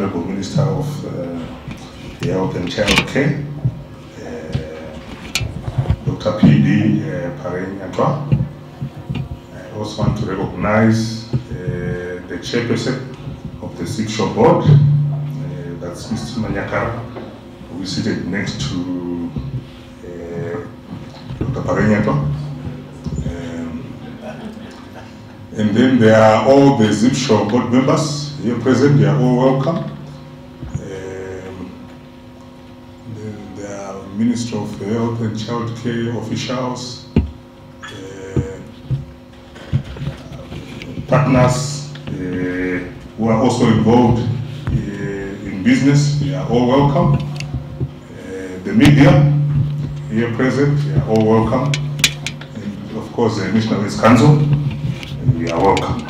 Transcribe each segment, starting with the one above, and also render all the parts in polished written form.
Honorable Minister of Health and Child Care, Dr. P.D. Pareng-Nyatwa. I also want to recognize the chairperson of the Seashore Board, that's Mr. Manyakara, who is seated next to Dr. Pareng-Nyatwa. And then there are all the ZipShore board members here present. They are all welcome. There are Minister of Health and Child Care officials, partners who are also involved in business. They are all welcome. The media here present, they are all welcome. And of course, the National Health Council. You are welcome.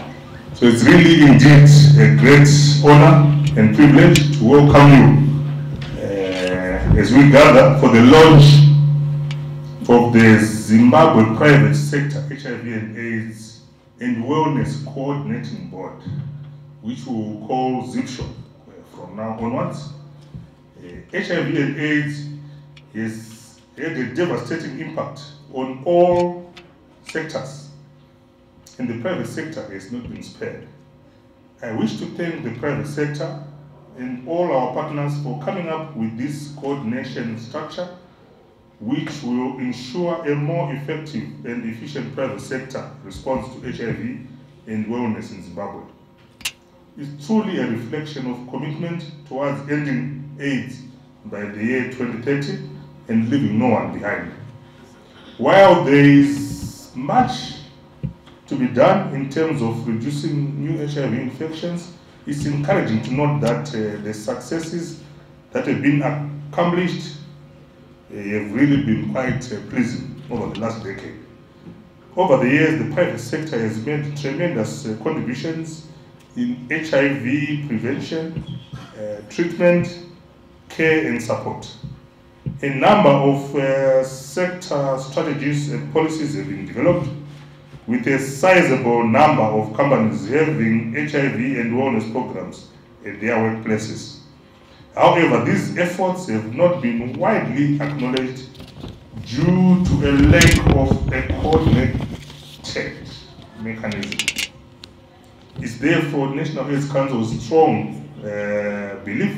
So it's really indeed a great honor and privilege to welcome you as we gather for the launch of the Zimbabwe Private Sector HIV and AIDS and Wellness Coordinating Board, which we will call ZipShore from now onwards. HIV and AIDS has had a devastating impact on all sectors, and the private sector has not been spared. I wish to thank the private sector and all our partners for coming up with this coordination structure, which will ensure a more effective and efficient private sector response to HIV and wellness in Zimbabwe. It's truly a reflection of commitment towards ending AIDS by the year 2030 and leaving no one behind. While there is much to be done in terms of reducing new HIV infections, it's encouraging to note that the successes that have been accomplished have really been quite pleasing over the last decade. Over the years, the private sector has made tremendous contributions in HIV prevention, treatment, care and support. A number of sector strategies and policies have been developed, with a sizable number of companies having HIV and wellness programs at their workplaces. However, these efforts have not been widely acknowledged due to a lack of a coordinated mechanism. It's therefore National Health Council's strong belief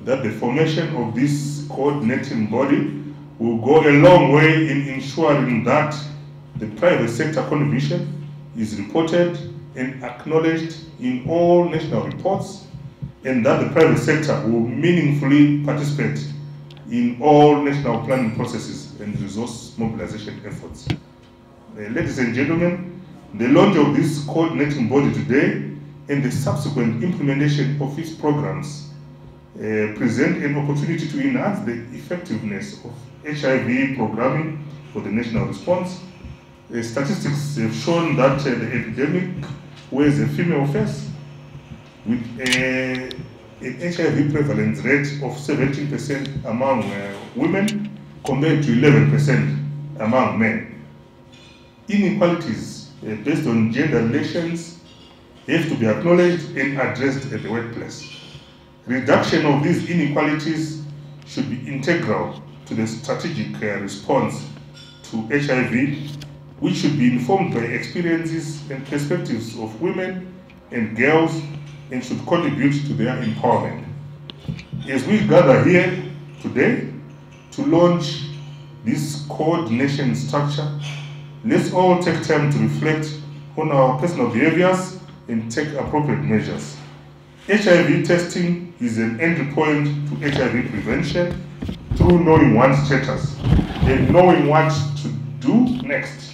that the formation of this coordinating body will go a long way in ensuring that the private sector contribution is reported and acknowledged in all national reports, and that the private sector will meaningfully participate in all national planning processes and resource mobilization efforts. Ladies and gentlemen, the launch of this coordinating body today and the subsequent implementation of its programs present an opportunity to enhance the effectiveness of HIV programming for the national response. Statistics have shown that the epidemic wears a female face, with an HIV prevalence rate of 17% among women compared to 11% among men. Inequalities based on gender relations have to be acknowledged and addressed at the workplace. Reduction of these inequalities should be integral to the strategic response to HIV, which should be informed by experiences and perspectives of women and girls and should contribute to their empowerment. As we gather here today to launch this coordination structure, let's all take time to reflect on our personal behaviors and take appropriate measures. HIV testing is an entry point to HIV prevention through knowing one's status and knowing what to do next,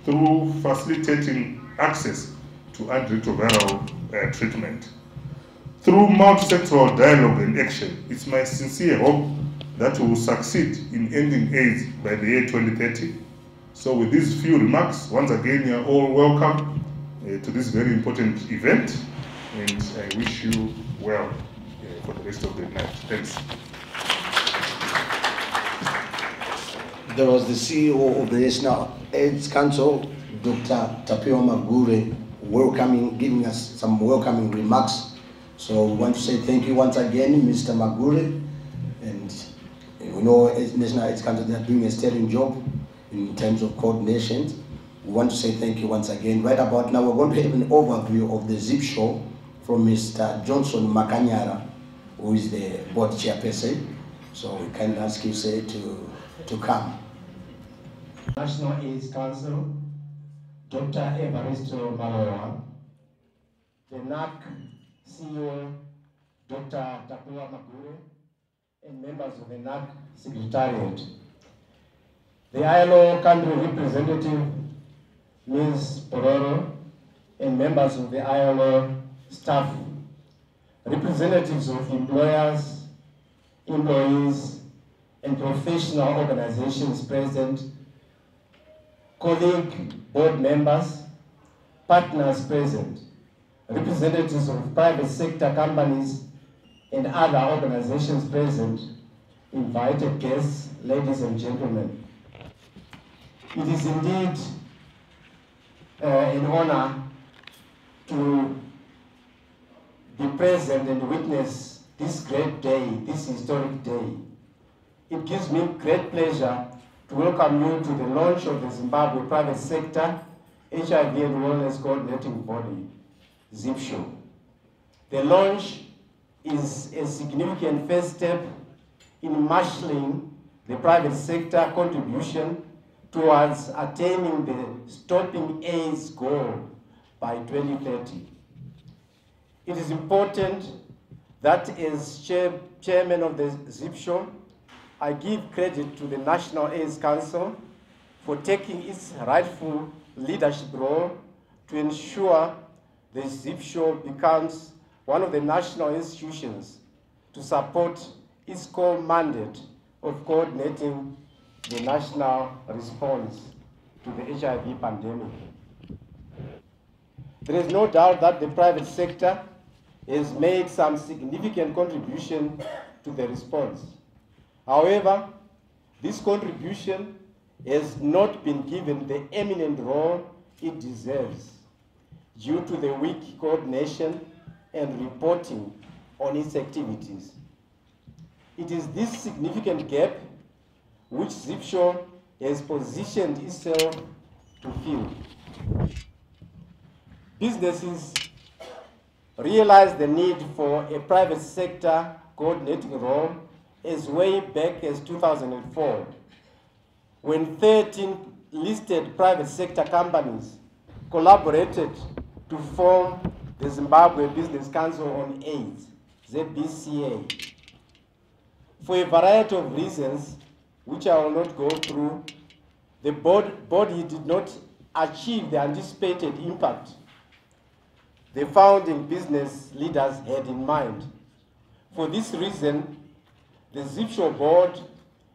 through facilitating access to antiretroviral treatment. Through multi-sectoral dialogue and action, it's my sincere hope that we will succeed in ending AIDS by the year 2030. So with these few remarks, once again, you are all welcome to this very important event, and I wish you well for the rest of the night. Thanks. There was the CEO of the National AIDS Council, Dr. Tapio Magure, welcoming, giving us some welcoming remarks. So we want to say thank you once again, Mr. Magure, and we know as National AIDS Council they are doing a sterling job in terms of coordination. We want to say thank you once again. Right about now, we're going to have an overview of the ZIP show from Mr. Johnson Makanyara, who is the board chairperson. So we can ask you, say, to come. National AIDS Council, Dr. Evaristo Malowa, the NAC CEO, Dr. Tapuwa Magure, and members of the NAC Secretariat. The ILO country representative, Ms. Pororo, and members of the ILO staff, representatives of employers, employees, and professional organizations present, colleague board members, partners present, representatives of private sector companies and other organizations present, invited guests, ladies and gentlemen. It is indeed an honor to be present and witness this great day, this historic day. It gives me great pleasure to welcome you to the launch of the Zimbabwe Private Sector HIV and Wellness Coordinating Body, ZIP show. The launch is a significant first step in marshalling the private sector contribution towards attaining the Stopping AIDS goal by 2030. It is important that as chairman of the ZIP show, I give credit to the National AIDS Council for taking its rightful leadership role to ensure the ZIP show becomes one of the national institutions to support its core mandate of coordinating the national response to the HIV pandemic. There is no doubt that the private sector has made some significant contribution to the response. However, this contribution has not been given the eminent role it deserves due to the weak coordination and reporting on its activities. It is this significant gap which ZIP show has positioned itself to fill. Businesses realize the need for a private sector coordinating role as way back as 2004, when 13 listed private sector companies collaborated to form the Zimbabwe Business Council on AIDS, ZBCA. For a variety of reasons, which I will not go through, the body did not achieve the anticipated impact the founding business leaders had in mind. For this reason, the ZIP show board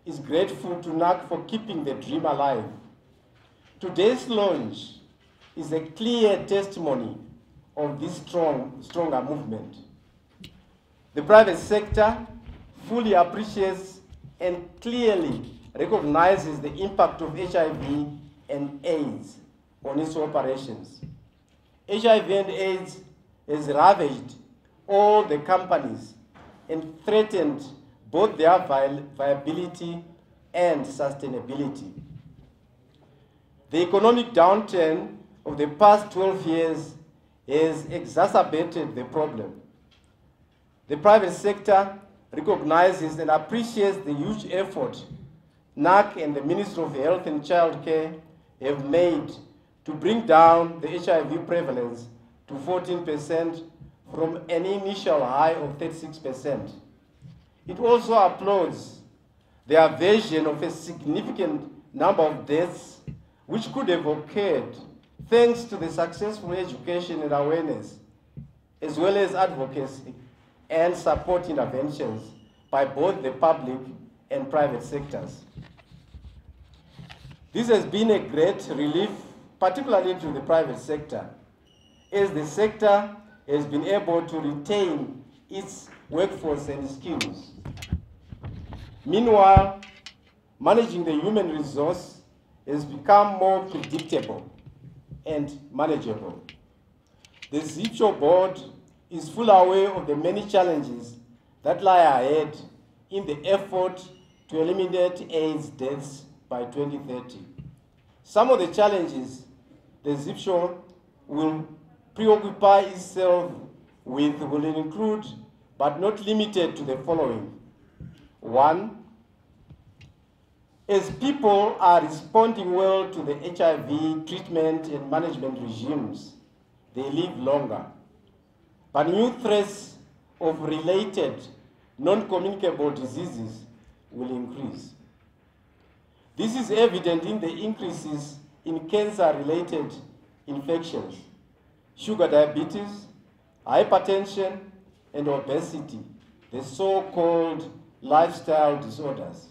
is grateful to NAC for keeping the dream alive. Today's launch is a clear testimony of this stronger movement. The private sector fully appreciates and clearly recognizes the impact of HIV and AIDS on its operations. HIV and AIDS has ravaged all the companies and threatened both their viability and sustainability. The economic downturn of the past 12 years has exacerbated the problem. The private sector recognizes and appreciates the huge effort NAC and the Ministry of Health and Childcare have made to bring down the HIV prevalence to 14% from an initial high of 36%. It also applauds the aversion of a significant number of deaths which could have occurred thanks to the successful education and awareness, as well as advocacy and support interventions by both the public and private sectors. This has been a great relief, particularly to the private sector, as the sector has been able to retain its workforce and skills. Meanwhile, managing the human resource has become more predictable and manageable. The ZIP show board is fully aware of the many challenges that lie ahead in the effort to eliminate AIDS deaths by 2030. Some of the challenges the ZimdiTv will preoccupy itself with will include, but not limited to, the following. 1. As people are responding well to the HIV treatment and management regimes, they live longer. But new threats of related non-communicable diseases will increase. This is evident in the increases in cancer-related infections, sugar diabetes, hypertension, and obesity, the so-called lifestyle disorders.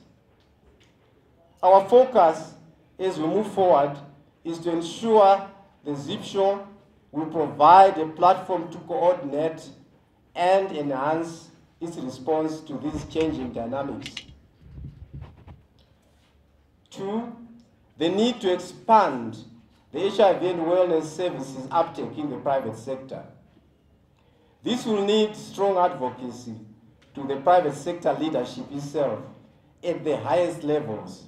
Our focus as we move forward is to ensure the ZimdiTv will provide a platform to coordinate and enhance its response to these changing dynamics. 2, the need to expand the HIV and wellness services uptake in the private sector. This will need strong advocacy to the private sector leadership itself at the highest levels.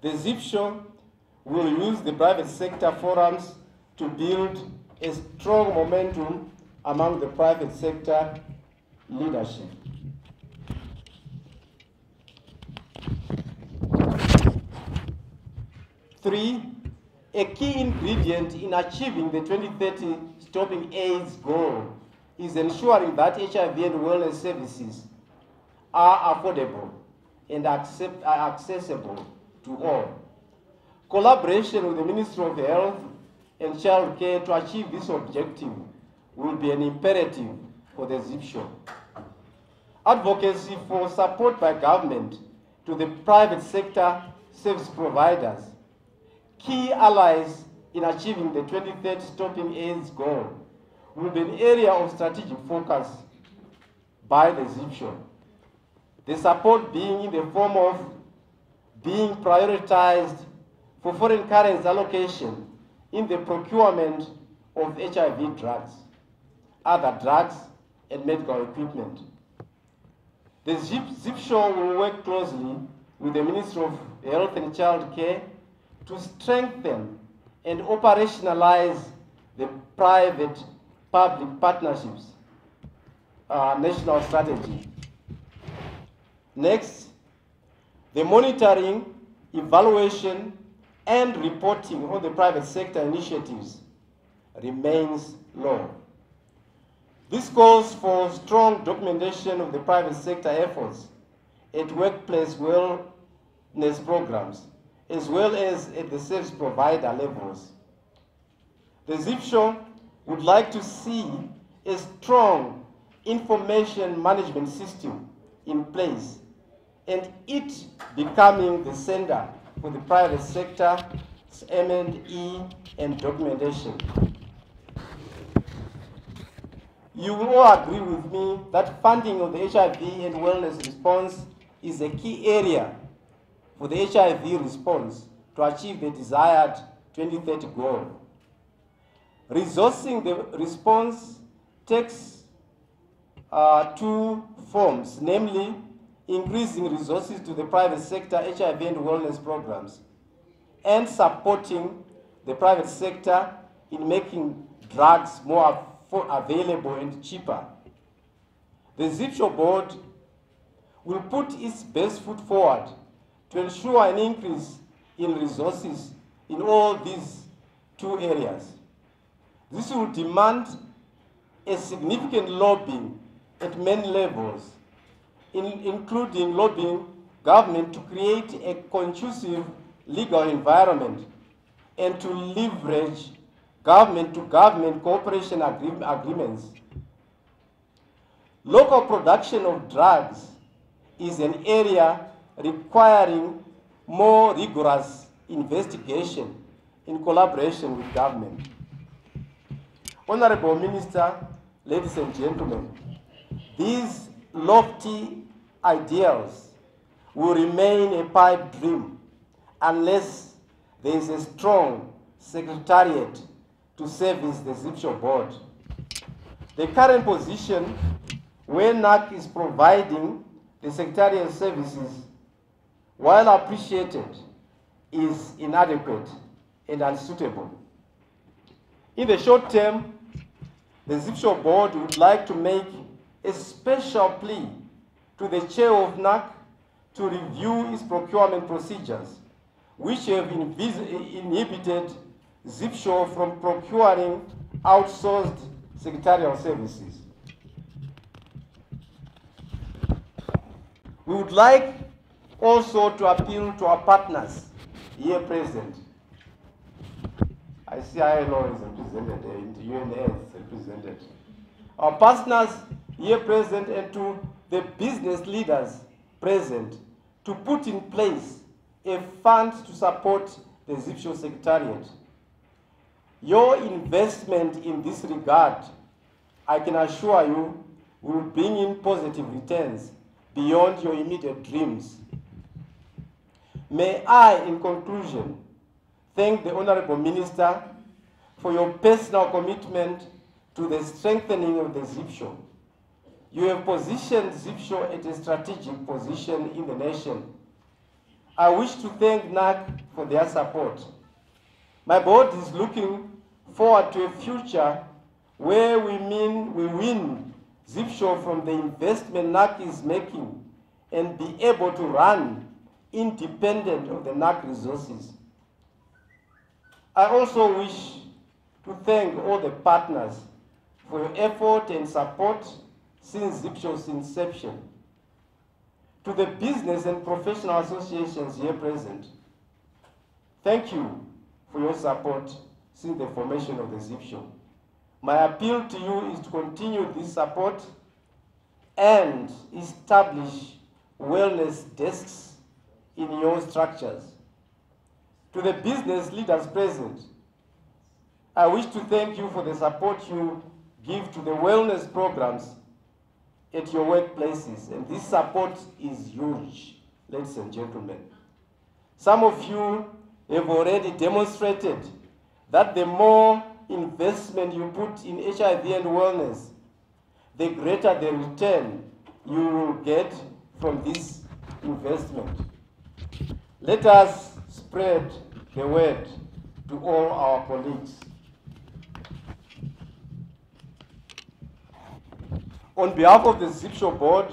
The ZimdiTv will use the private sector forums to build a strong momentum among the private sector leadership. Three, a key ingredient in achieving the 2030 Stopping AIDS goal is ensuring that HIV and wellness services are affordable and accessible to all. Collaboration with the Ministry of Health and Child Care to achieve this objective will be an imperative for the ZimdiTv. Advocacy for support by government to the private sector service providers, key allies in achieving the 2030 Stopping AIDS goal, will be an area of strategic focus by the ZimdiTv. The support being in the form of being prioritized for foreign currency allocation in the procurement of HIV drugs, other drugs, and medical equipment. The ZimdiTv will work closely with the Ministry of Health and Child Care to strengthen and operationalize the private-public partnerships national strategy. Next, the monitoring, evaluation, and reporting on the private sector initiatives remains low. This calls for strong documentation of the private sector efforts at workplace wellness programs, as well as at the service provider levels. The ZimdiTv would like to see a strong information management system in place, and it becoming the center for the private sector M&E and documentation. You will all agree with me that funding of the HIV and wellness response is a key area for the HIV response to achieve the desired 2030 goal. Resourcing the response takes two forms, namely increasing resources to the private sector HIV and wellness programs and supporting the private sector in making drugs more available and cheaper. The ZimdiTv board will put its best foot forward to ensure an increase in resources in all these two areas. This will demand a significant lobbying at many levels, including lobbying government to create a conducive legal environment and to leverage government-to-government cooperation agreements. Local production of drugs is an area requiring more rigorous investigation in collaboration with government. Honorable Minister, ladies and gentlemen, these lofty ideals will remain a pipe dream unless there is a strong secretariat to service the ZimdiTv board. The current position where NAC is providing the sectarial services, while appreciated, is inadequate and unsuitable. In the short term, the ZipShow board would like to make a special plea to the chair of NAC to review its procurement procedures, which have inhibited ZipShow from procuring outsourced secretarial services. We would like also to appeal to our partners here present. I see ILO is represented and UNA is represented. Our partners here present and to the business leaders present to put in place a fund to support the ZipShow Secretariat. Your investment in this regard, I can assure you, will bring in positive returns beyond your immediate dreams. May I, in conclusion, thank the Honorable Minister for your personal commitment to the strengthening of the ZipShow. You have positioned ZipShow at a strategic position in the nation. I wish to thank NAC for their support. My board is looking forward to a future where we win ZipShow from the investment NAC is making and be able to run independent of the NAC resources. I also wish to thank all the partners for your effort and support since ZipShow's inception. To the business and professional associations here present, thank you for your support since the formation of the ZipShow. My appeal to you is to continue this support and establish wellness desks in your structures. To the business leaders present, I wish to thank you for the support you give to the wellness programs at your workplaces, and this support is huge, ladies and gentlemen. Some of you have already demonstrated that the more investment you put in HIV and wellness, the greater the return you will get from this investment. Let us spread the word to all our colleagues. On behalf of the ZipShow board,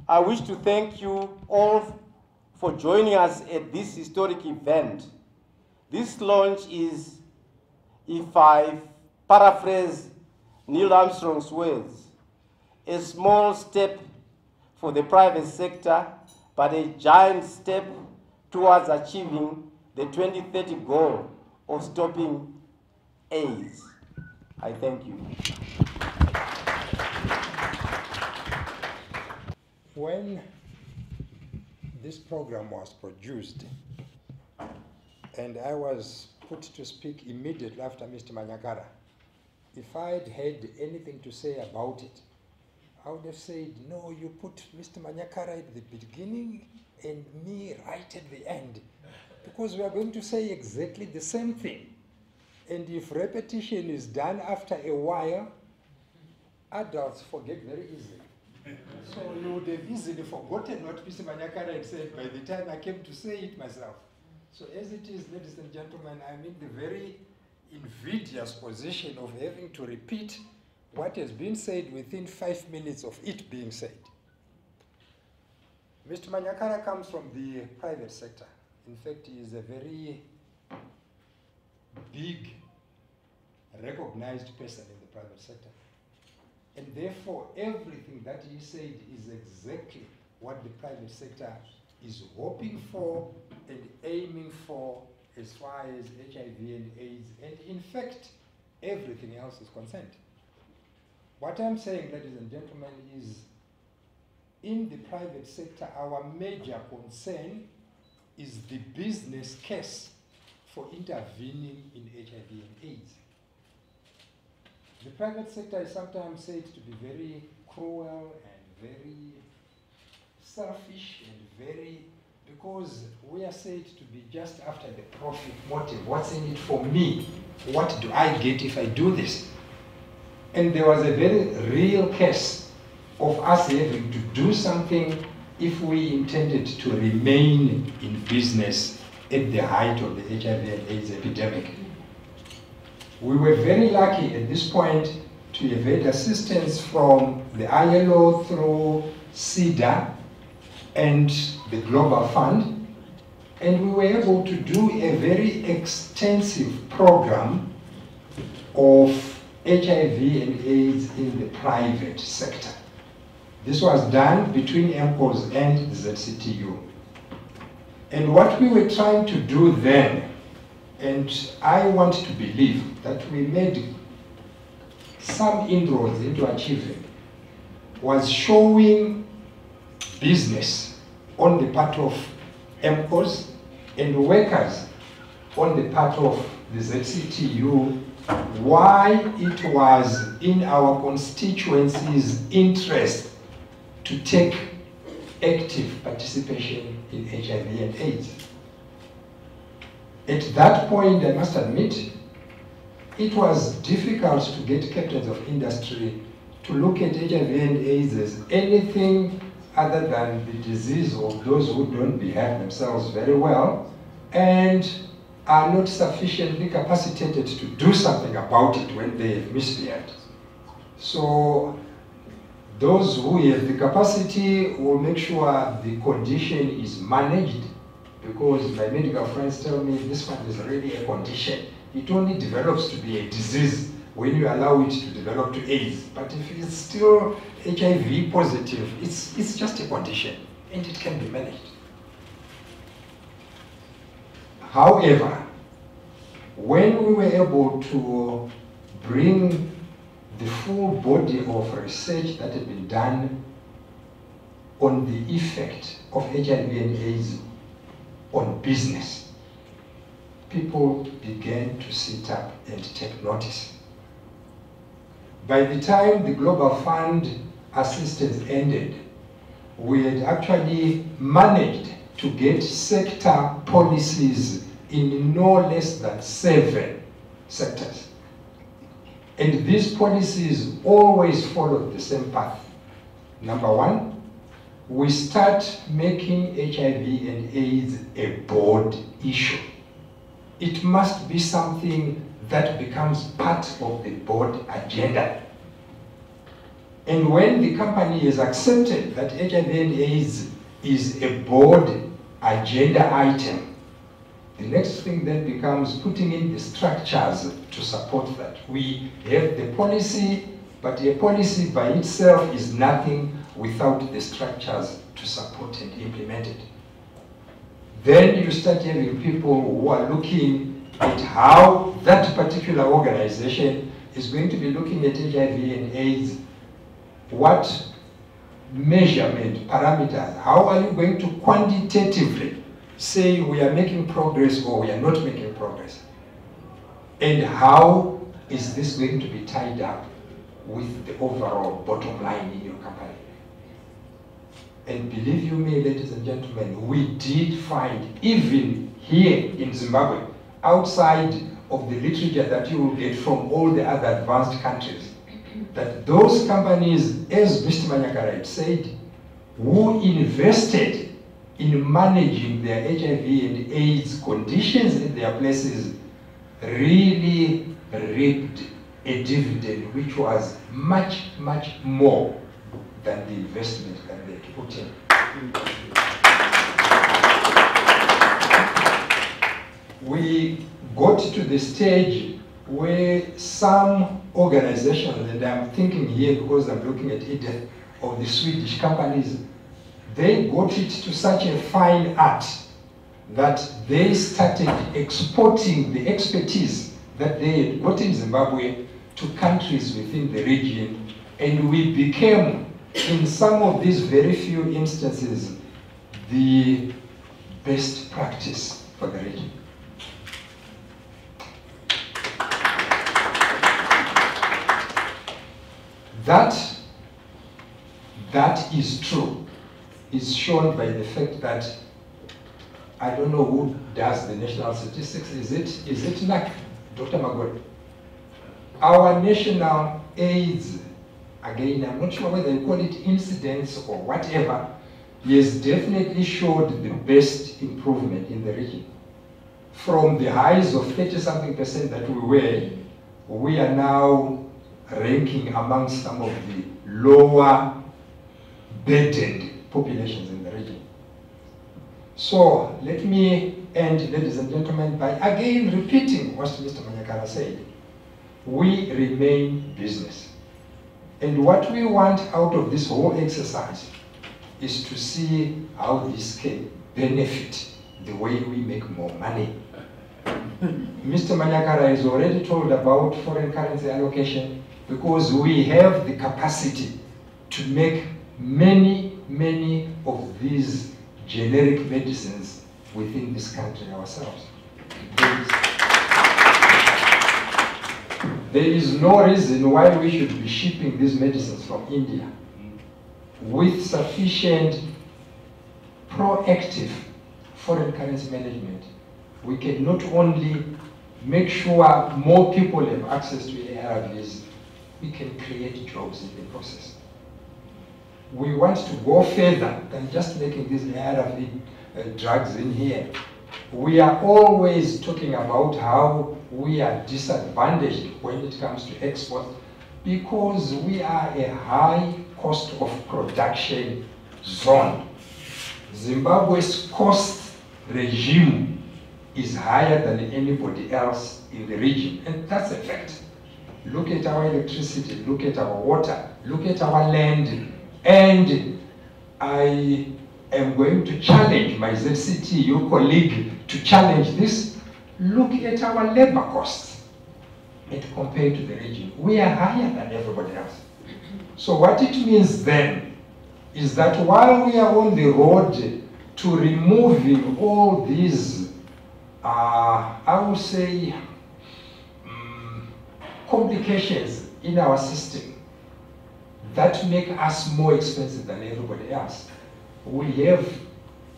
I wish to thank you all for joining us at this historic event. This launch is, if I paraphrase Neil Armstrong's words, a small step for the private sector, but a giant step towards achieving the 2030 goal of stopping AIDS. I thank you. When this program was produced, and I was put to speak immediately after Mr. Manyakara, if I'd had anything to say about it, I would have said, no, you put Mr. Manyakara at the beginning and me right at the end, because we are going to say exactly the same thing. And if repetition is done after a while, adults forget very easily. So you would have easily forgotten what Mr. Manyakara had said by the time I came to say it myself. So as it is, ladies and gentlemen, I'm in the very invidious position of having to repeat what has been said within 5 minutes of it being said. Mr. Manyakara comes from the private sector. In fact, he is a very big, recognized person in the private sector. And therefore, everything that he said is exactly what the private sector is hoping for and aiming for as far as HIV and AIDS, and in fact, everything else is concerned. What I'm saying, ladies and gentlemen, is in the private sector, our major concern is the business case for intervening in HIV and AIDS. The private sector is sometimes said to be very cruel and very selfish and very, because we are said to be just after the profit motive. What's in it for me? What do I get if I do this? And there was a very real case of us having to do something if we intended to remain in business at the height of the HIV and AIDS epidemic. We were very lucky at this point to have had assistance from the ILO through CEDA and the Global Fund, and we were able to do a very extensive program of HIV and AIDS in the private sector. This was done between MCOS and ZCTU. And what we were trying to do then, and I want to believe that we made some inroads into achieving, was showing business on the part of MCOS and workers on the part of the ZCTU why it was in our constituency's interest to take active participation in HIV and AIDS. At that point, I must admit, it was difficult to get captains of industry to look at HIV and AIDS as anything other than the disease of those who don't behave themselves very well and are not sufficiently capacitated to do something about it when they have misbehaved. So those who have the capacity will make sure the condition is managed, because my medical friends tell me this one is really a condition. It only develops to be a disease when you allow it to develop to AIDS. But if it's still HIV positive, it's just a condition and it can be managed. However, when we were able to bring the full body of research that had been done on the effect of HIV and AIDS on business, people began to sit up and take notice. By the time the Global Fund assistance ended, we had actually managed to get sector policies in no less than 7 sectors. And these policies always followed the same path. Number 1, we start making HIV and AIDS a board issue. It must be something that becomes part of the board agenda. And when the company has accepted that HIV and AIDS is a board agenda item, the next thing then becomes putting in the structures to support that. We have the policy, but a policy by itself is nothing without the structures to support and implement it. Then you start having people who are looking at how that particular organization is going to be looking at HIV and AIDS. What measurement parameters? How are you going to quantitatively say we are making progress or we are not making progress? And how is this going to be tied up with the overall bottom line in your company? And believe you me, ladies and gentlemen, we did find, even here in Zimbabwe, outside of the literature that you will get from all the other advanced countries, that those companies, as Mr. Manyakara said, who invested in managing their HIV and AIDS conditions in their places, really reaped a dividend which was much, much more than the investment that they put in. We got to the stage where some organizations, and I'm thinking here because I'm looking at it, of the Swedish companies, they got it to such a fine art that they started exporting the expertise that they had got in Zimbabwe to countries within the region, and we became, in some of these very few instances, the best practice for the region. That is true, is shown by the fact that, I don't know who does the national statistics, is it NAC, Dr. Magori? Our national AIDS, again, I'm not sure whether you call it incidents or whatever, he has definitely showed the best improvement in the region. From the highs of 30-something% that we are now ranking amongst some of the lower burdened populations in the region. So let me end, ladies and gentlemen, by again repeating what Mr. Manyakara said. We remain business. And what we want out of this whole exercise is to see how this can benefit the way we make more money. Mr. Manyakara has already told about foreign currency allocation, because we have the capacity to make many of these generic medicines within this country ourselves. There is no reason why we should be shipping these medicines from India. With sufficient proactive foreign currency management, we can not only make sure more people have access to ARVs, we can create jobs in the process. We want to go further than just making these ARV drugs in here. We are always talking about how we are disadvantaged when it comes to export, because we are a high cost of production zone. Zimbabwe's cost regime is higher than anybody else in the region, and that's a fact. Look at our electricity, look at our water, look at our land, and I am going to challenge my ZCT, your colleague, to challenge this. Look at our labor costs and compared to the region. We are higher than everybody else. So what it means then is that while we are on the road to removing all these, I would say, complications in our system that make us more expensive than everybody else, we have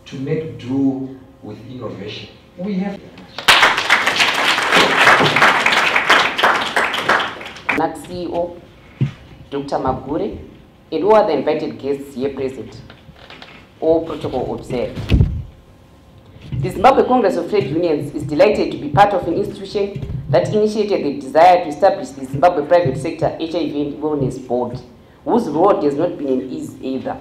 to make do with innovation. We have NAC CEO, Dr. Magure, and all other invited guests here present, all protocol observed. The Zimbabwe Congress of Trade Unions is delighted to be part of an institution that initiated the desire to establish the Zimbabwe Private Sector HIV and Wellness Board, whose road has not been an ease either.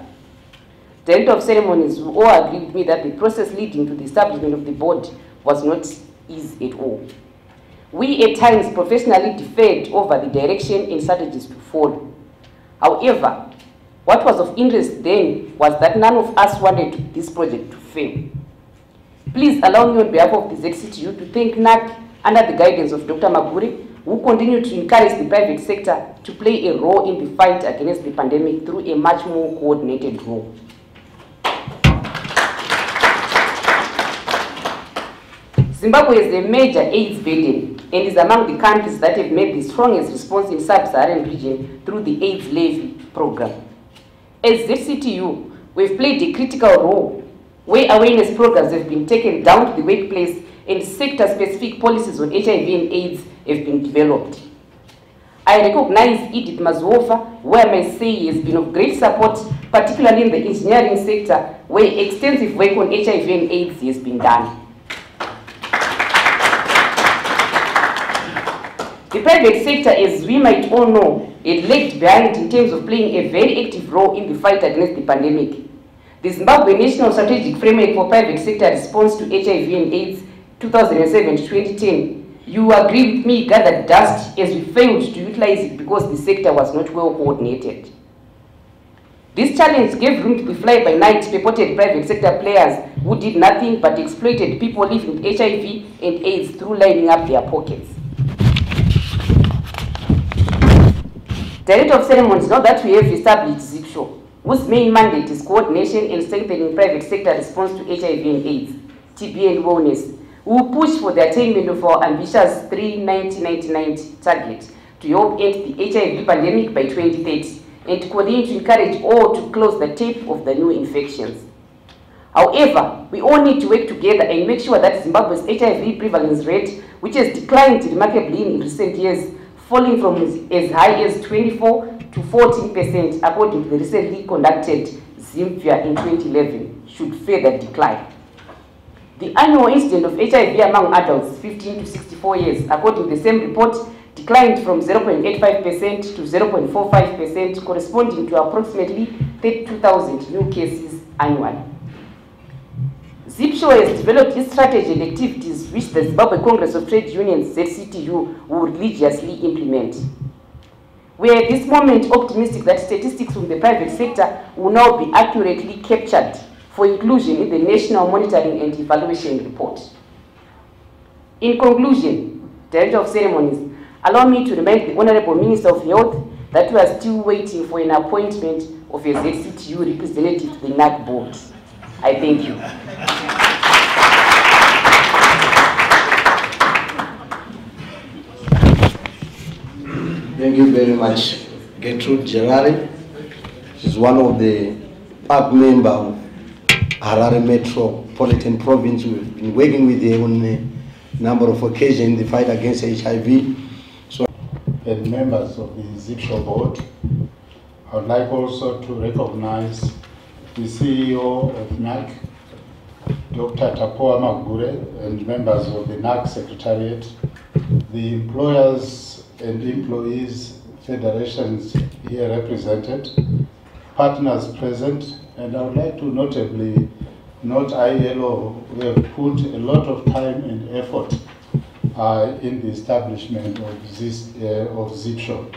Director of Ceremonies will all agree with me that the process leading to the establishment of the board was not easy at all. We at times professionally deferred over the direction and strategies to follow. However, what was of interest then was that none of us wanted this project to fail. Please allow me on behalf of the ZCTU to thank NAC under the guidance of Dr. Magure, who continued to encourage the private sector to play a role in the fight against the pandemic through a much more coordinated role. Zimbabwe is a major AIDS burden and is among the countries that have made the strongest response in sub-Saharan region through the AIDS levy program. As ZCTU, we've played a critical role where awareness programs have been taken down to the workplace and sector-specific policies on HIV and AIDS have been developed. I recognize Edith Mazuofa, who I may say has been of great support, particularly in the engineering sector, where extensive work on HIV and AIDS has been done. The private sector, as we might all know, had lagged behind in terms of playing a very active role in the fight against the pandemic. The Zimbabwe National Strategic Framework for Private Sector Response to HIV and AIDS 2007 to 2010, you agree with me, gathered dust as we failed to utilize it because the sector was not well coordinated. This challenge gave room to the fly-by-night purported private sector players who did nothing but exploited people living with HIV and AIDS through lining up their pockets. Director of Ceremonies, now that we have established ZIPSHO, whose main mandate is coordination and strengthening private sector response to HIV and AIDS, TB and wellness, we will push for the attainment of our ambitious 390-90-90 target to help end the HIV pandemic by 2030 and to continue to encourage all to close the tape of the new infections. However, we all need to work together and make sure that Zimbabwe's HIV prevalence rate, which has declined remarkably in recent years, falling from as high as 24 to 14% according to the recently conducted ZimdiTv in 2011, should further decline. The annual incidence of HIV among adults 15 to 64 years, according to the same report, declined from 0.85% to 0.45%, corresponding to approximately 32,000 new cases annually. ZipShow has developed its strategy and activities which the Zimbabwe Congress of Trade Unions, ZCTU, will religiously implement. We are at this moment optimistic that statistics from the private sector will now be accurately captured for inclusion in the National Monitoring and Evaluation Report. In conclusion, Director of Ceremonies, allow me to remind the Honorable Minister of Health that we are still waiting for an appointment of a ZCTU representative to the NAC board. I thank you. Thank you very much, Gertrude Gerari. She's one of the PAC members of Harare Metropolitan Province. We've been working with her on a number of occasions in the fight against HIV. And members of the ZipShow board. I would like also to recognize the CEO of NAC, Dr. Tapoa Magure, and members of the NAC Secretariat, the employers and employees federations here represented, partners present, and I would like to notably note ILO, who have put a lot of time and effort in the establishment of this of ZipShow.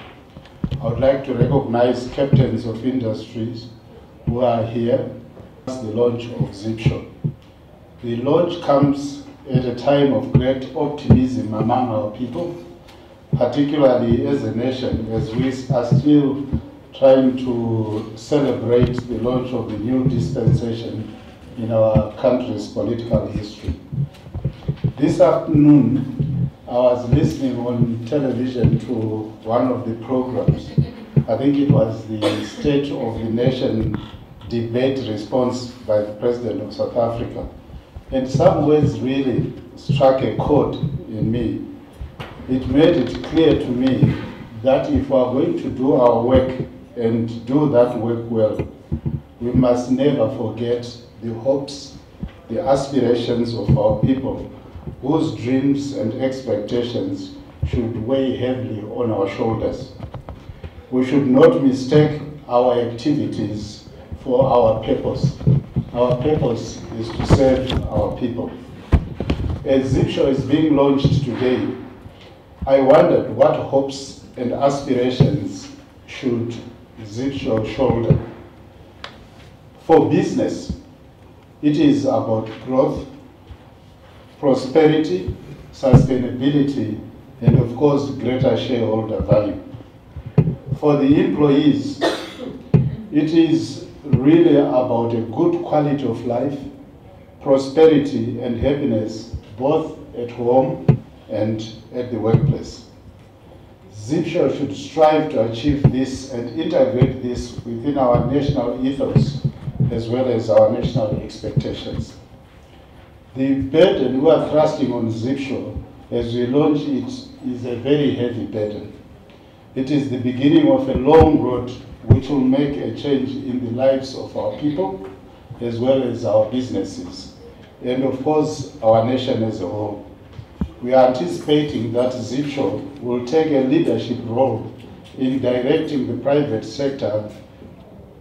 I would like to recognize captains of industries who are here as the launch of ZipShow. The launch comes at a time of great optimism among our people, particularly as a nation, as we are still trying to celebrate the launch of the new dispensation in our country's political history. This afternoon, I was listening on television to one of the programs. I think it was the State of the Nation debate response by the President of South Africa. And some words really struck a chord in me. It made it clear to me that if we are going to do our work and do that work well, we must never forget the hopes, the aspirations of our people, whose dreams and expectations should weigh heavily on our shoulders. We should not mistake our activities for our purpose. Our purpose is to serve our people. As ZipShow is being launched today, I wondered what hopes and aspirations should ZipShow shoulder. For business, it is about growth, prosperity, sustainability, and of course, greater shareholder value. For the employees, it is really about a good quality of life, prosperity, and happiness, both at home and at the workplace. ZipShow should strive to achieve this and integrate this within our national ethos as well as our national expectations. The burden we are thrusting on ZipShow as we launch it is a very heavy burden. It is the beginning of a long road which will make a change in the lives of our people as well as our businesses and of course our nation as a whole. We are anticipating that ZipShow will take a leadership role in directing the private sector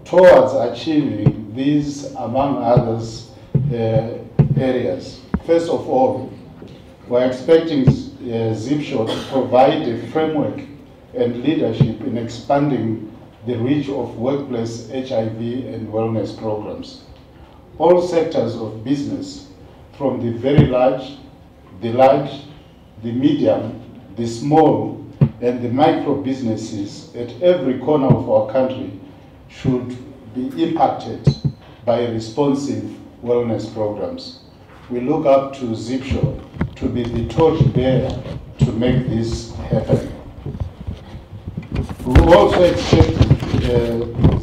towards achieving these, among others, areas. First of all, we're expecting ZipShow to provide a framework and leadership in expanding the reach of workplace HIV and wellness programs. All sectors of business, from the very large, the medium, the small, and the micro businesses at every corner of our country should be impacted by responsive wellness programs. We look up to ZipShow to be the torchbearer to make this happen. We also expect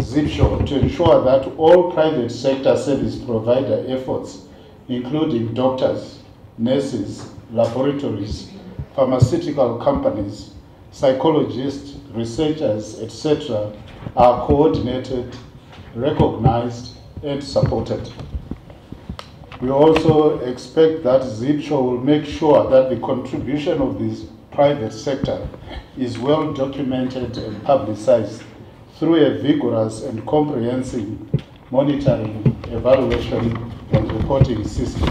ZipShow to ensure that all private sector service provider efforts, including doctors, nurses, laboratories, pharmaceutical companies, psychologists, researchers, etc. are coordinated, recognized, and supported. We also expect that ZipShow will make sure that the contribution of the private sector is well documented and publicized through a vigorous and comprehensive monitoring, evaluation, and reporting system.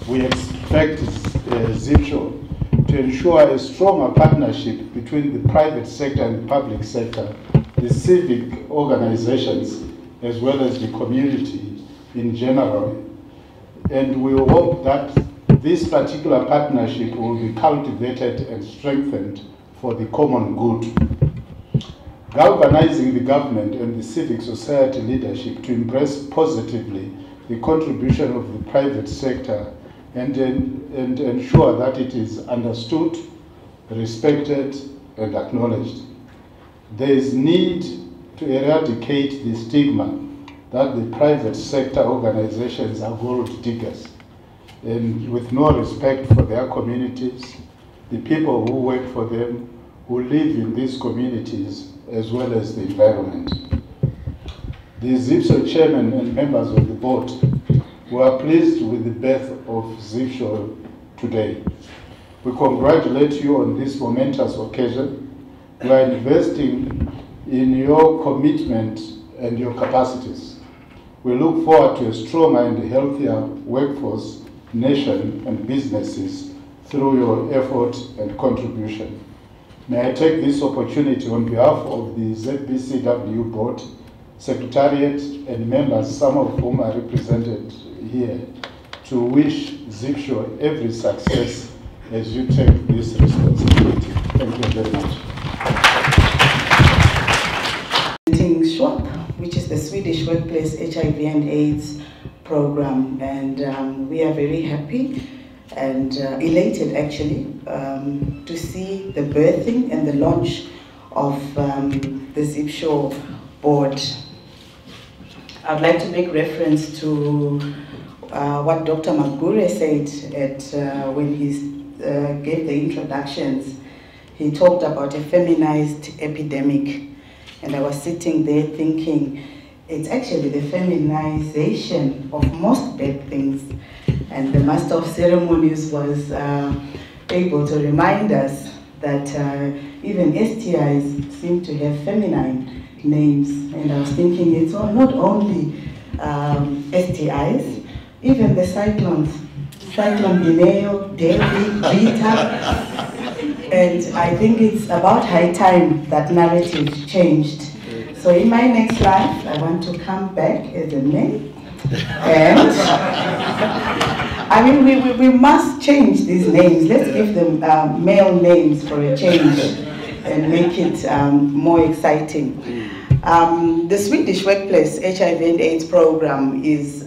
We expect ZipShow to ensure a stronger partnership between the private sector and the public sector, the civic organizations, as well as the community in general. And we hope that this particular partnership will be cultivated and strengthened for the common good. Galvanizing the government and the civic society leadership to embrace positively the contribution of the private sector and ensure that it is understood, respected, and acknowledged. There is need to eradicate the stigma that the private sector organizations are gold diggers and with no respect for their communities, the people who work for them, who live in these communities, as well as the environment. The ZipShow chairman and members of the board were pleased with the birth of ZipShow today. We congratulate you on this momentous occasion. We are investing in your commitment and your capacities. We look forward to a stronger and healthier workforce, nation, and businesses through your effort and contribution. May I take this opportunity on behalf of the ZBCW board, secretariat, and members, some of whom are represented here, to wish ZipShow every success as you take this responsibility. Thank you very much. SWAP, which is the Swedish Workplace HIV and AIDS program, and we are very happy and elated actually to see the birthing and the launch of the ZipShow board. I'd like to make reference to what Dr. Magure said when he gave the introductions. He talked about a feminized epidemic, and I was sitting there thinking, it's actually the feminization of most bad things. And the Master of Ceremonies was able to remind us that even STIs seem to have feminine names. And I was thinking it's not only STIs, even the cyclones, Cyclone Bineo, Delhi, Beta. And I think it's about high time that narrative changed. So in my next life, I want to come back as a man. And I mean, we must change these names. Let's give them male names for a change and make it more exciting. The Swedish Workplace HIV and AIDS program is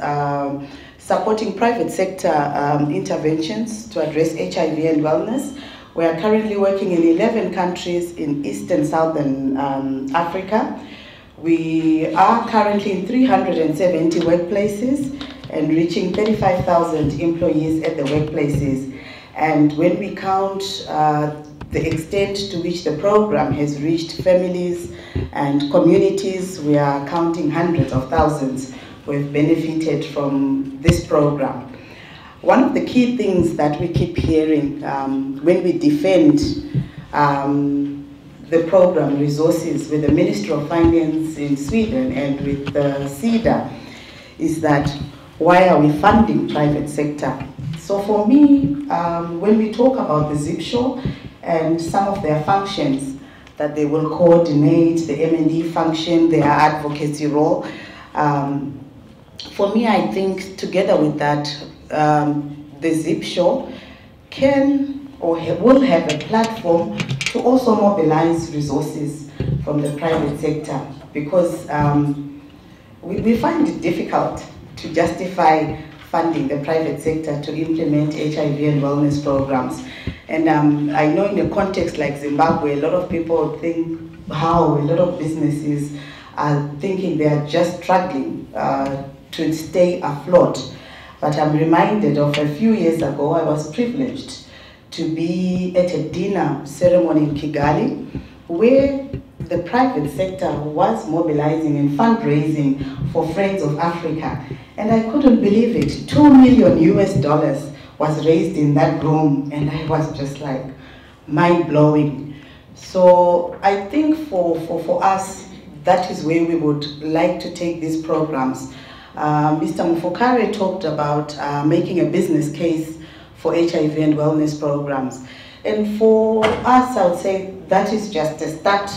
supporting private sector interventions to address HIV and wellness. We are currently working in 11 countries in East and Southern Africa. We are currently in 370 workplaces and reaching 35,000 employees at the workplaces. And when we count the extent to which the program has reached families and communities, we are counting hundreds of thousands who have benefited from this program. One of the key things that we keep hearing when we defend the program resources with the Ministry of Finance in Sweden and with the SIDA is that why are we funding private sector? So for me, when we talk about the ZipShow and some of their functions, that they will coordinate the M&E function, their advocacy role, for me, I think together with that, the ZipShow can or will have a platform to also mobilize resources from the private sector, because we find it difficult to justify funding the private sector to implement HIV and wellness programs. And I know in a context like Zimbabwe, a lot of people think how a lot of businesses are thinking they are just struggling to stay afloat. But I'm reminded of a few years ago, I was privileged to be at a dinner ceremony in Kigali, where the private sector was mobilizing and fundraising for Friends of Africa. And I couldn't believe it. $2 million was raised in that room, and I was just like mind-blowing. So I think for us, that is where we would like to take these programs. Mr. Mufokare talked about making a business case for HIV and wellness programs. And for us, I would say that is just a start.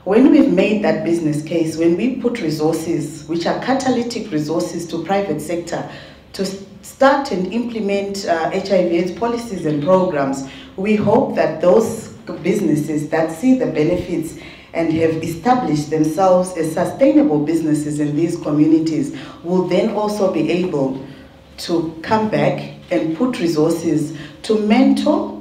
When we've made that business case, when we put resources, which are catalytic resources to private sector, to start and implement HIV/AIDS policies and programs, we hope that those businesses that see the benefits and have established themselves as sustainable businesses in these communities will then also be able to come back and put resources to mentor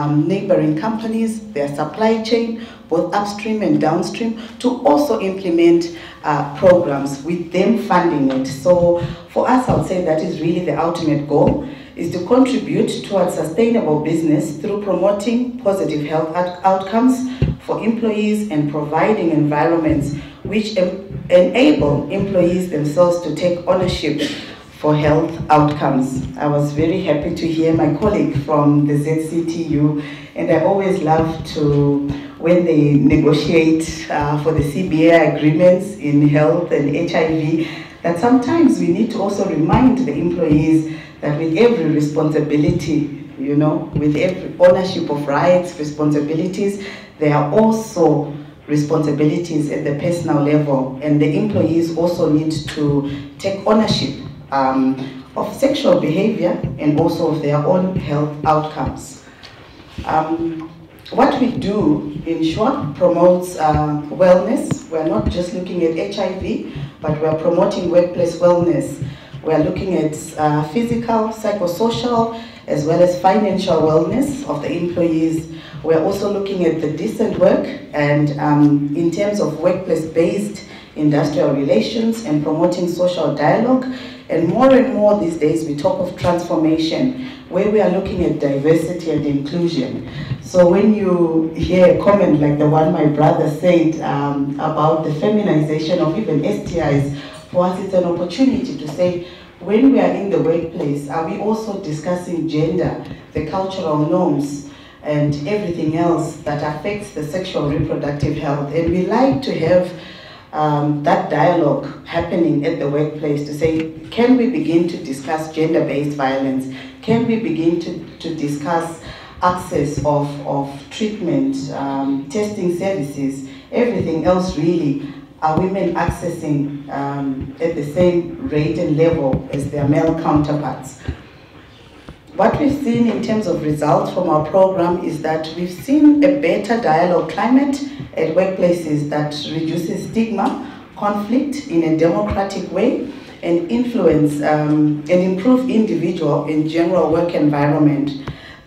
neighboring companies, their supply chain, both upstream and downstream, to also implement programs with them funding it. So for us, I would say that is really the ultimate goal, is to contribute towards sustainable business through promoting positive health outcomes for employees and providing environments which enable employees themselves to take ownership for health outcomes. I was very happy to hear my colleague from the ZCTU, and I always love to, when they negotiate for the CBA agreements in health and HIV, that sometimes we need to also remind the employees that with every responsibility, you know, with every ownership of rights, responsibilities, there are also responsibilities at the personal level, and the employees also need to take ownership of sexual behavior and also of their own health outcomes. What we do, in short, promotes wellness. We're not just looking at HIV, but we're promoting workplace wellness. We're looking at physical, psychosocial, as well as financial wellness of the employees. We're also looking at the decent work and in terms of workplace-based industrial relations and promoting social dialogue. And more these days, we talk of transformation, where we are looking at diversity and inclusion. So when you hear a comment like the one my brother said about the feminization of even STIs, for us it's an opportunity to say, when we are in the workplace, are we also discussing gender, the cultural norms, and everything else that affects the sexual reproductive health? And we like to have that dialogue happening at the workplace to say, can we begin to discuss gender-based violence? Can we begin to discuss access of treatment, testing services, everything else really? Are women accessing at the same rate and level as their male counterparts? What we've seen in terms of results from our program is that we've seen a better dialogue climate at workplaces that reduces stigma, conflict in a democratic way, and influence and improve individual and general work environment.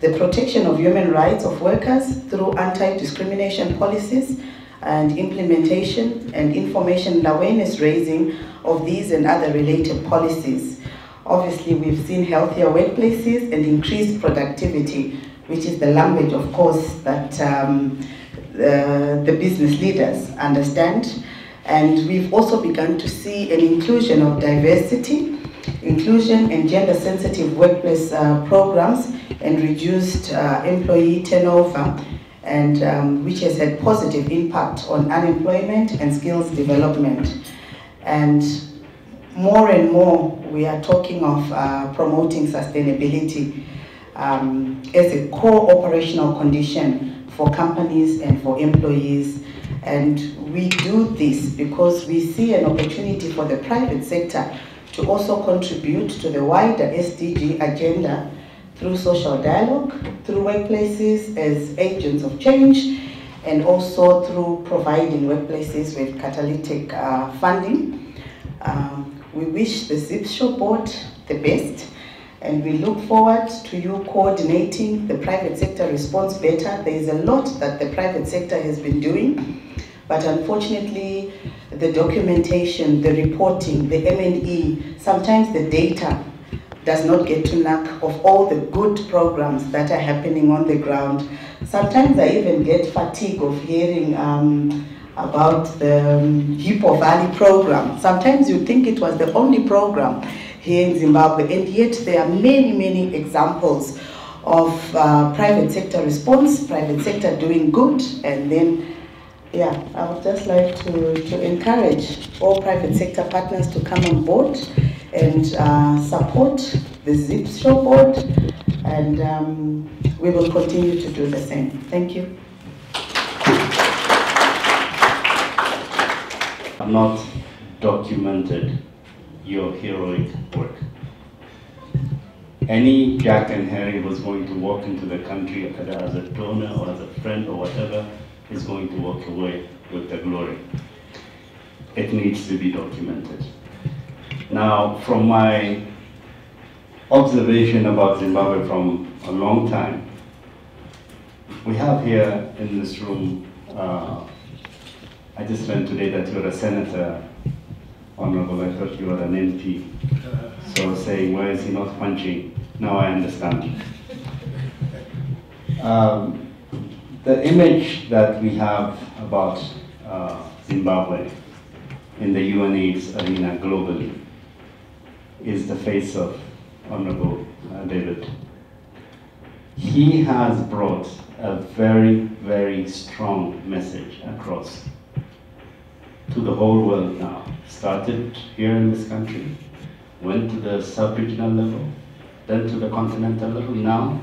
The protection of human rights of workers through anti-discrimination policies and implementation and information and awareness raising of these and other related policies. Obviously, we've seen healthier workplaces and increased productivity, which is the language, of course, that the business leaders understand. And we've also begun to see an inclusion of diversity, inclusion and gender-sensitive workplace programs, and reduced employee turnover, and which has had positive impact on unemployment and skills development. And more, we are talking of promoting sustainability as a core operational condition for companies and for employees. And we do this because we see an opportunity for the private sector to also contribute to the wider SDG agenda through social dialogue, through workplaces as agents of change, and also through providing workplaces with catalytic funding. We wish the ZipShow board the best, and we look forward to you coordinating the private sector response better. There is a lot that the private sector has been doing, but unfortunately, the documentation, the reporting, the M&E, sometimes the data does not get to knock of all the good programs that are happening on the ground. Sometimes I even get fatigue of hearing about the Hippo Valley program. Sometimes you think it was the only program here in Zimbabwe, and yet there are many, many examples of private sector response, private sector doing good, and then, yeah, I would just like to encourage all private sector partners to come on board and support the ZipShow board, and we will continue to do the same. Thank you. I've not documented your heroic work. Any Jack and Harry who's going to walk into the country either as a donor or as a friend or whatever is going to walk away with the glory. It needs to be documented. Now, from my observation about Zimbabwe from a long time, we have here in this room, I just learned today that you're a senator, Honorable. I thought you were an MP. So saying, why is he not punching? Now I understand. The image that we have about Zimbabwe in the UNAIDS arena globally is the face of Honorable David. He has brought a very, very strong message across to the whole world now. Started here in this country, went to the sub-regional level, then to the continental level. Now,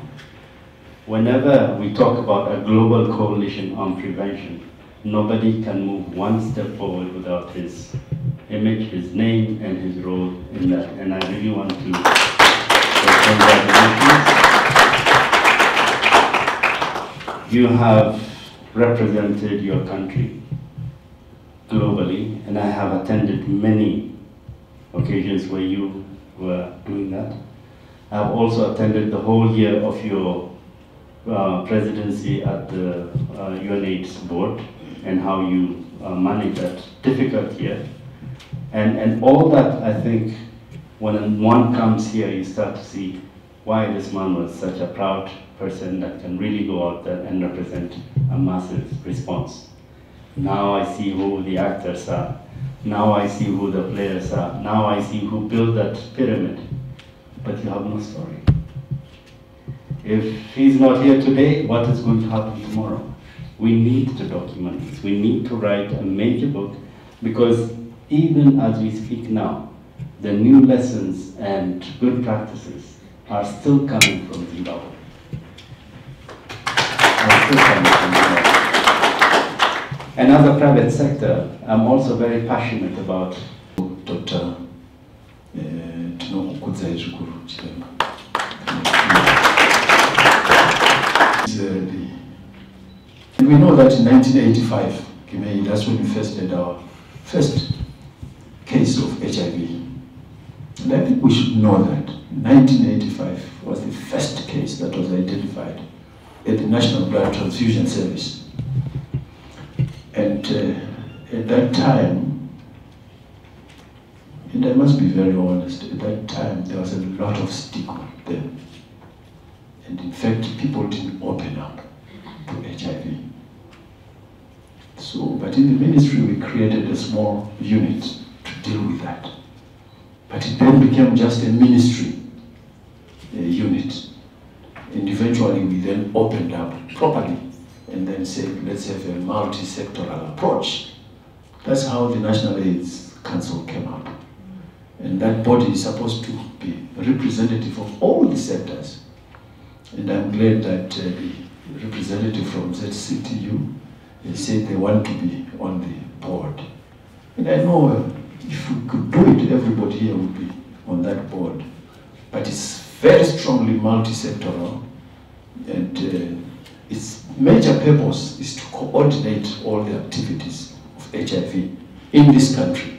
whenever we talk about a global coalition on prevention, nobody can move one step forward without his image, his name, and his role in that. And I really want to congratulate you. You have represented your country globally, and I have attended many occasions where you were doing that. I have also attended the whole year of your presidency at the UNAIDS board and how you manage that difficult year. And all that, I think, when one comes here, you start to see why this man was such a proud person that can really go out there and represent a massive response. Now I see who the actors are. Now I see who the players are. Now I see who built that pyramid. But you have no story. If he's not here today, what is going to happen tomorrow? We need to document this. We need to write a major book, because even as we speak now, the new lessons and good practices are still coming from Zimbabwe. And as a private sector, I'm also very passionate about Dr. Tinokukudza Chikuru Chiremba. And we know that in 1985, that's when we first had our first case of HIV. And I think we should know that 1985 was the first case that was identified at the National Blood Transfusion Service. And at that time, and I must be very honest, at that time there was a lot of stigma there. And in fact, people didn't open up to HIV. So, but in the ministry we created a small unit to deal with that. But it then became just a ministry unit. And eventually we then opened up properly and then said, let's have a multi-sectoral approach. That's how the National AIDS Council came up. And that body is supposed to be representative of all the sectors. And I'm glad that the representative from ZCTU said they want to be on the board. And I know if we could do it, everybody here would be on that board. But it's very strongly multi-sectoral, and its major purpose is to coordinate all the activities of HIV in this country,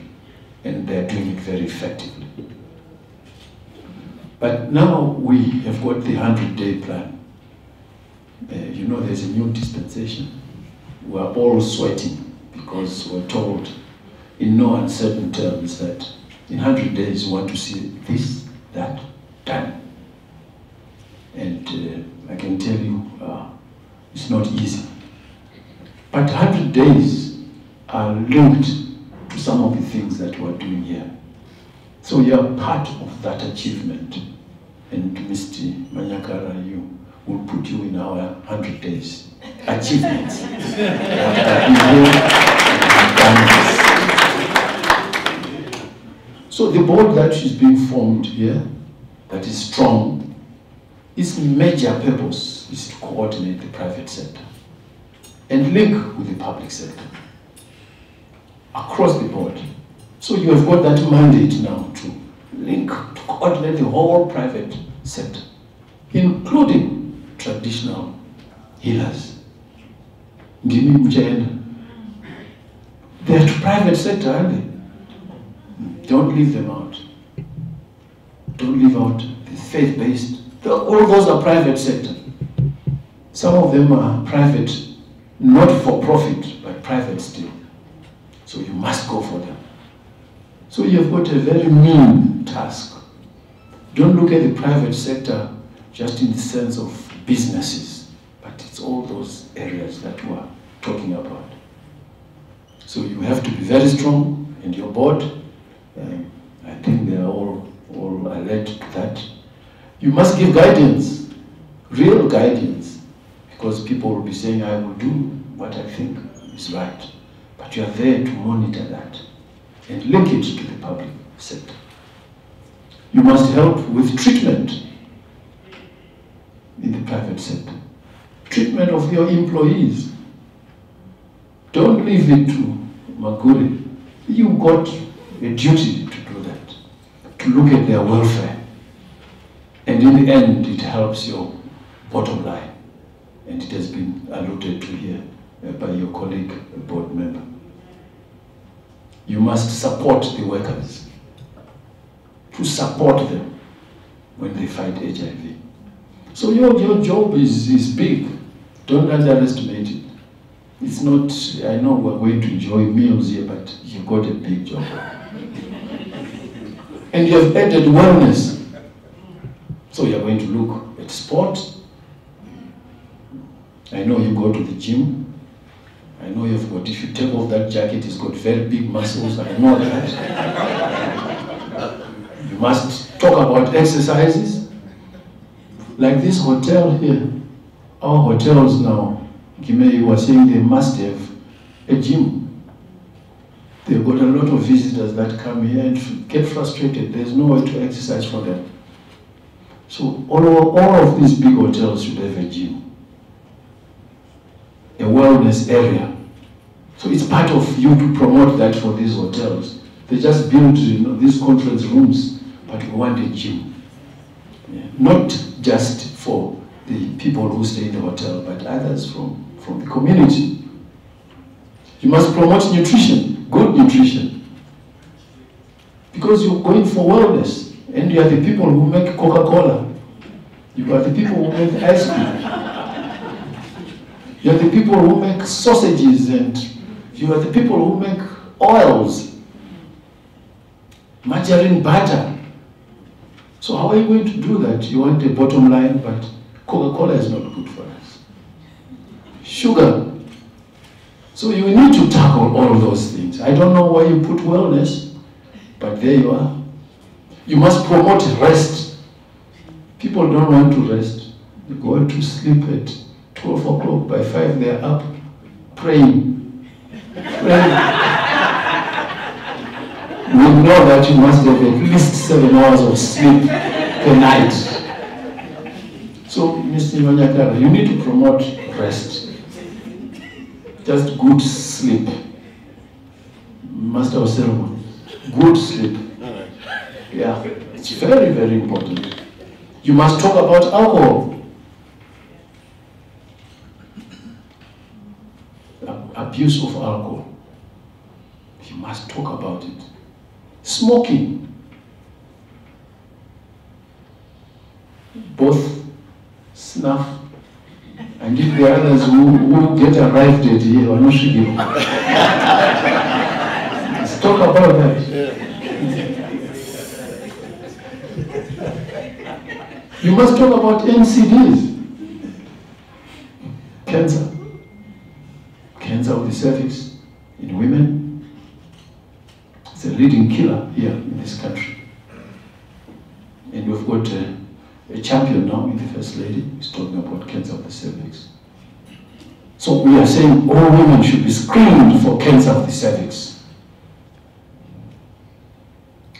and they're doing it very effectively. But now we have got the 100-day plan. You know, there's a new dispensation. We're all sweating because we're told in no uncertain terms that in 100 days we want to see this, that, done. linked to some of the things that we're doing here. So you are part of that achievement. And Mr. Manyakara, will put you in our 100 days achievements. So the board that is being formed here, that is strong, its major purpose is to coordinate the private sector and link with the public sector across the board. So you have got that mandate now to link, to coordinate the whole private sector, including traditional healers. Give me Mujahenda. They're private sector, aren't they? Don't leave them out. Don't leave out the faith-based. All those are private sector. Some of them are private, not for profit, but private still. So you must go for them. So you've got a very mean task. Don't look at the private sector just in the sense of businesses, but it's all those areas that we're talking about. So you have to be very strong, and your board, I think they are all alert to that. You must give guidance, real guidance, because people will be saying, I will do what I think is right. But you are there to monitor that and link it to the public sector. You must help with treatment in the private sector. Treatment of your employees. Don't leave it to Maguri. You've got a duty to do that, to look at their welfare. And in the end, it helps your bottom line. And it has been alluded to here by your colleague, a board member. You must support the workers, to support them when they fight HIV. So your job is big. Don't underestimate it. It's not, I know we're going to enjoy meals here, but you've got a big job. And you have added wellness. So you're going to look at sport. I know you go to the gym. I know you've got, if you take off that jacket, it's got very big muscles. I know that. You must talk about exercises. Like this hotel here. Our hotels now, Kimei was saying they must have a gym. They've got a lot of visitors that come here and get frustrated. There's no way to exercise for them. So all of these big hotels should have a gym. A wellness area. So it's part of you to promote that for these hotels. They just build these conference rooms, but we want a gym. Yeah. Not just for the people who stay in the hotel, but others from the community. You must promote nutrition, good nutrition. Because you're going for wellness, and you are the people who make Coca-Cola. You are the people who make ice cream. You are the people who make sausages, and you are the people who make oils, margarine, butter. So how are you going to do that? You want a bottom line, but Coca-Cola is not good for us. Sugar. So you need to tackle all of those things. I don't know why you put wellness, but there you are. You must promote rest. People don't want to rest. They go to sleep at 12 o'clock, by 5 they're up praying. We know that you must have at least 7 hours of sleep per night. So, Mr. Manyakara, you need to promote rest. Just good sleep. Master of ceremony. Good sleep. Yeah, it's very, very important. You must talk about alcohol. Abuse of alcohol. You must talk about it. Smoking. Both snuff and if the others who get arrived at here or no sugar. Let's talk about that. You must talk about NCDs. Cancer. Cancer of the cervix in women, we've got a champion now in the First Lady. He's talking about cancer of the cervix. So we are saying all women should be screened for cancer of the cervix.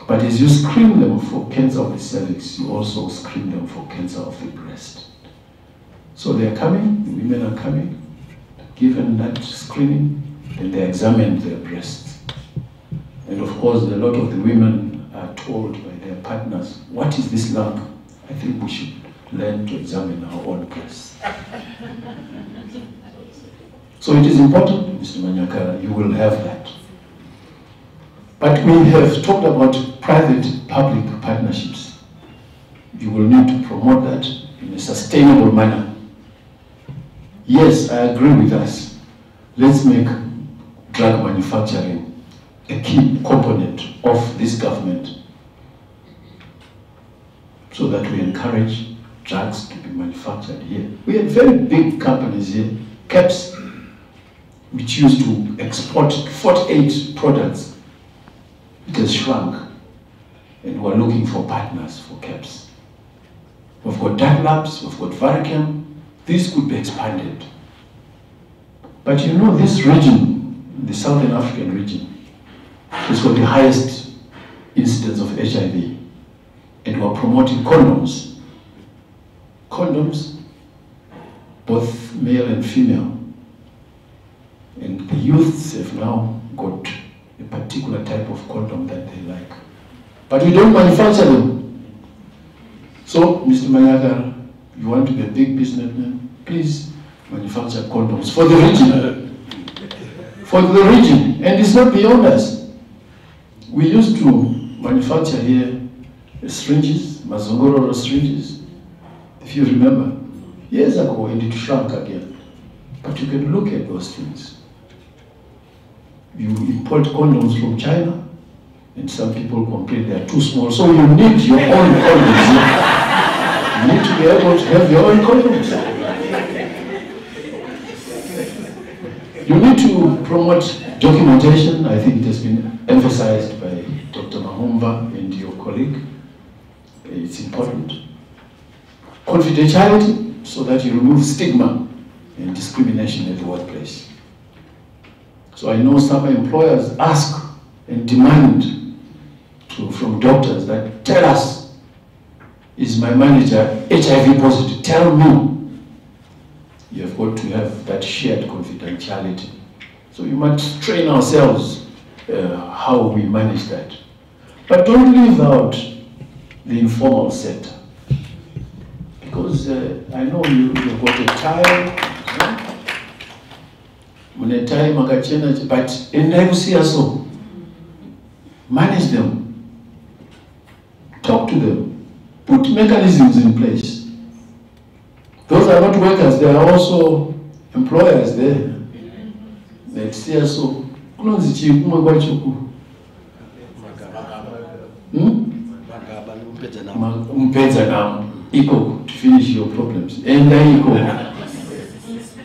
But as you screen them for cancer of the cervix, you also screen them for cancer of the breast. So they are coming, the women are coming, given that screening, and they examine their breasts. And of course, a lot of the women are told by their partners, what is this lump? I think we should learn to examine our own breasts. So it is important, Mr. Manyakara, you will have that. But we have talked about private-public partnerships. You will need to promote that in a sustainable manner. Yes, I agree with us. Let's make drug manufacturing a key component of this government so that we encourage drugs to be manufactured here. We have very big companies here, CAPS, which used to export 48 products. It has shrunk, and we're looking for partners for CAPS. We've got Dark Labs, we've got Varicam. This could be expanded. But you know, this region, the Southern African region, has got the highest incidence of HIV, and we're promoting condoms. Condoms, both male and female. And the youths have now got a particular type of condom that they like. But we don't manufacture them. So, Mr. Manyakara, you want to be a big businessman, please manufacture condoms for the region. For the region. And it's not beyond us. We used to manufacture here syringes, Mazongororo syringes, if you remember, years ago, and it shrunk again. But you can look at those things. You import condoms from China, and some people complain they are too small. So you need your own condoms. You need to be able to have your own condoms. You need to promote documentation. I think it has been emphasized by Dr. Mahumba and your colleague. It's important. Confidentiality, so that you remove stigma and discrimination at the workplace. So I know some employers ask and demand from doctors that tell us, is my manager HIV positive? Tell me. You have got to have that shared confidentiality. So you must train ourselves how we manage that. But don't leave out the informal sector. Because I know you've got a time, but in so manage them, talk to them, put mechanisms in place. Those are not workers, they are also employers there. That see so to finish your problems. And then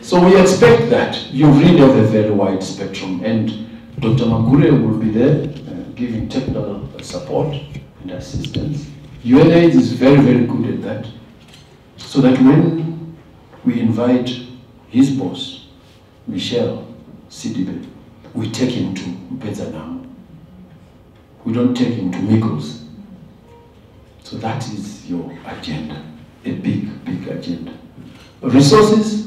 so we expect that. You read of a very wide spectrum, and Dr. Magure will be there giving technical support and assistance. UNAIDS is very, very good at that. So that when we invite his boss, Michelle Sidibe, we take him to Mpezanam. We don't take him to Migos. So that is your agenda, a big, big agenda. Resources.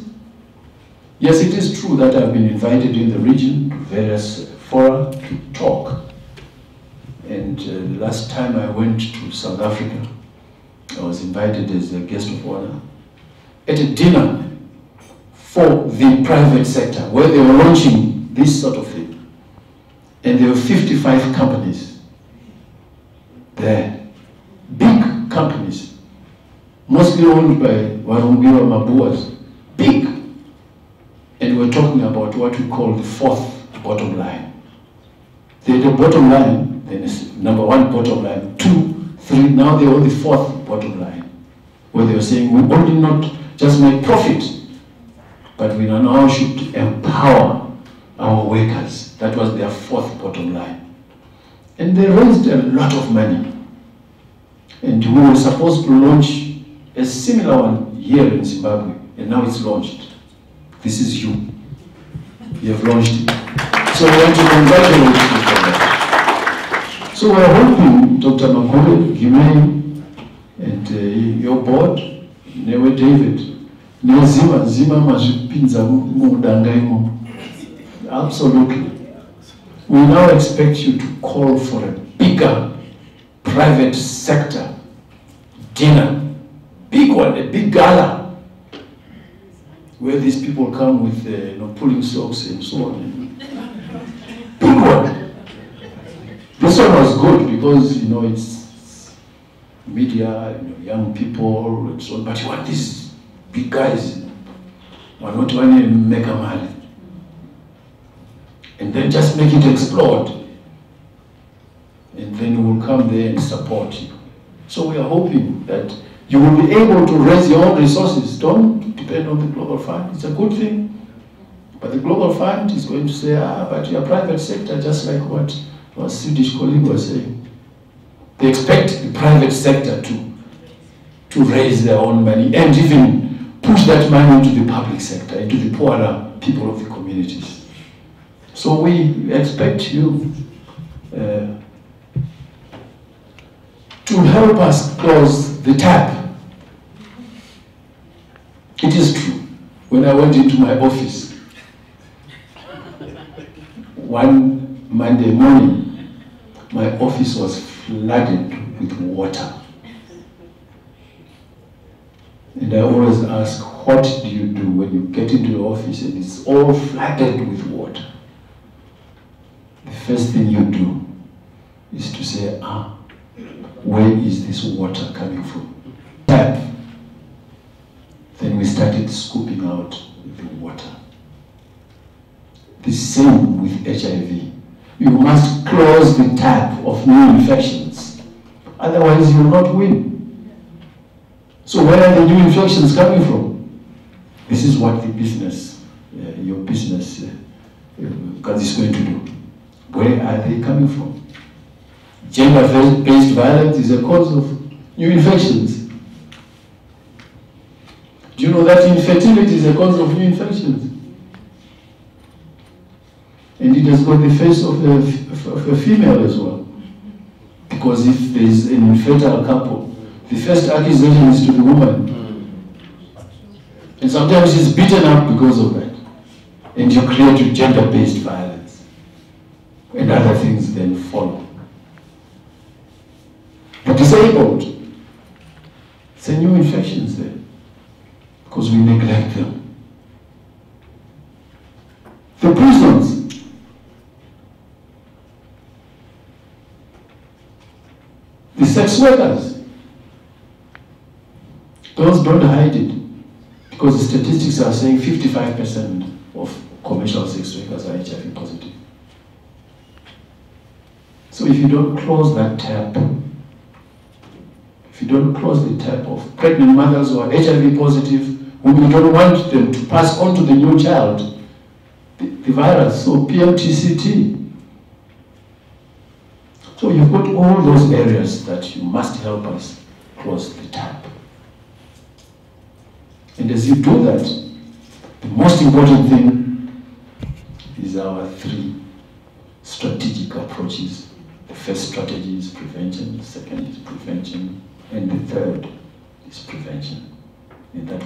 Yes, it is true that I've been invited in the region to various fora to talk. And the last time I went to South Africa, I was invited as a guest of honor at a dinner for the private sector where they were launching this sort of thing. And there were 55 companies there, big companies, mostly owned by Warumbiwa Mabuas, big. And we're talking about what we call the fourth bottom line. They had a bottom line, then it's number one bottom line, 2, 3, now they're on the fourth bottom line, where they're saying we only not just make profit, but we now should empower our workers. That was their fourth bottom line. And they raised a lot of money. And we were supposed to launch a similar one here in Zimbabwe, and now it's launched. This is you. You have launched it. So we want to congratulate you for that. So we're hoping, Dr. Magure, Gimei, and your board, Newe David, Zima mazvipinza mudangaimo. Absolutely. We now expect you to call for a bigger private sector dinner, big one, a big gala, where these people come with pulling socks and so on. Big one. This one was good because it's media, young people and so on. But you want these big guys, why not want to make a money? And then just make it explode. And then we'll come there and support you. So we are hoping that you will be able to raise your own resources. Don't depend on the Global Fund. It's a good thing. But the Global Fund is going to say, but your private sector, just like what our Swedish colleague was saying, they expect the private sector to raise their own money and even push that money into the public sector, into the poorer people of the communities. So we expect you to help us close the tap. It is true. When I went into my office one Monday morning, my office was flooded with water. And I always ask, what do you do when you get into your office and it's all flooded with water? The first thing you do is to say, where is this water coming from? Tap. Then we started scooping out the water. The same with HIV. You must close the tap of new infections. Otherwise you will not win. So where are the new infections coming from? This is what the business, your business is going to do. Where are they coming from? Gender-based violence is a cause of new infections. Do you know that infertility is a cause of new infections? And it has got the face of a female as well. Because if there is an infertile couple, the first accusation is to the woman. And sometimes she's beaten up because of that. And you create gender-based violence. And other things then follow. The disabled, it's a new infections there. Because we neglect them. The prisons. The sex workers. Those don't hide it. Because the statistics are saying 55% of commercial sex workers are HIV positive. So if you don't close that tap, if you don't close the tap of pregnant mothers who are HIV positive, whom you don't want them to pass on to the new child, the virus, so PMTCT. So you've got all those areas that you must help us close the tap. And as you do that, the most important thing is our 3 strategic approaches. The first strategy is prevention, the second is prevention, and the third is prevention. And that